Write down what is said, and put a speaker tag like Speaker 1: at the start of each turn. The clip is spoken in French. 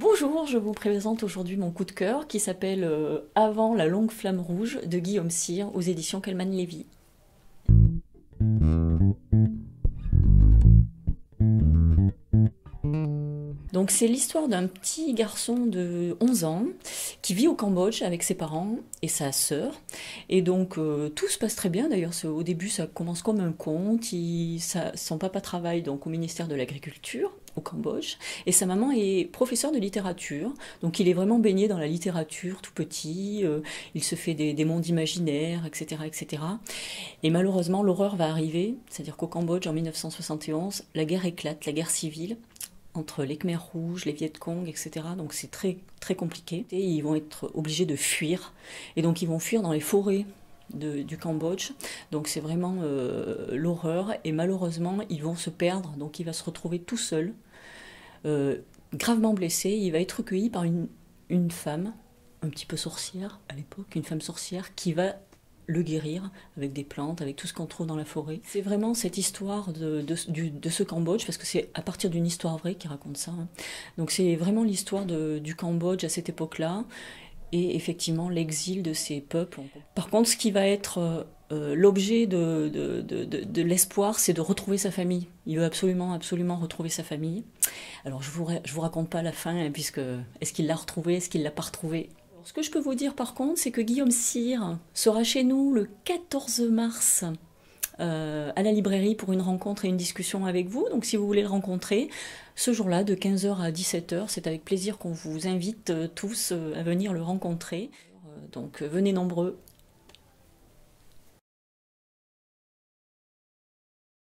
Speaker 1: Bonjour, je vous présente aujourd'hui mon coup de cœur qui s'appelle Avant la longue flamme rouge de Guillaume Sire aux éditions Calman Lévy. Donc c'est l'histoire d'un petit garçon de 11 ans qui vit au Cambodge avec ses parents et sa sœur. Et donc tout se passe très bien d'ailleurs. Au début ça commence comme un conte. Son papa travaille donc au ministère de l'Agriculture au Cambodge et sa maman est professeure de littérature. Donc il est vraiment baigné dans la littérature tout petit. Il se fait des mondes imaginaires, etc., etc. Et cetera. Et malheureusement l'horreur va arriver. C'est-à-dire qu'au Cambodge en 1971 la guerre éclate, la guerre civile entre les Khmers rouges, les Viet Cong, etc. Donc c'est très, très compliqué. Et ils vont être obligés de fuir. Et donc ils vont fuir dans les forêts du Cambodge. Donc c'est vraiment l'horreur. Et malheureusement, ils vont se perdre. Donc il va se retrouver tout seul, gravement blessé. Il va être recueilli par une femme, un petit peu sorcière à l'époque, une femme sorcière qui va le guérir avec des plantes, avec tout ce qu'on trouve dans la forêt. C'est vraiment cette histoire de ce Cambodge, parce que c'est à partir d'une histoire vraie qui raconte ça. Hein. Donc c'est vraiment l'histoire du Cambodge à cette époque-là, et effectivement l'exil de ces peuples. Par contre, ce qui va être l'objet de l'espoir, c'est de retrouver sa famille. Il veut absolument, absolument retrouver sa famille. Alors je vous raconte pas la fin, hein, puisque est-ce qu'il l'a retrouvée, est-ce qu'il l'a pas retrouvée. Ce que je peux vous dire par contre, c'est que Guillaume Sire sera chez nous le 14 mars à la librairie pour une rencontre et une discussion avec vous. Donc si vous voulez le rencontrer, ce jour-là, de 15h à 17h, c'est avec plaisir qu'on vous invite tous à venir le rencontrer. Donc venez nombreux.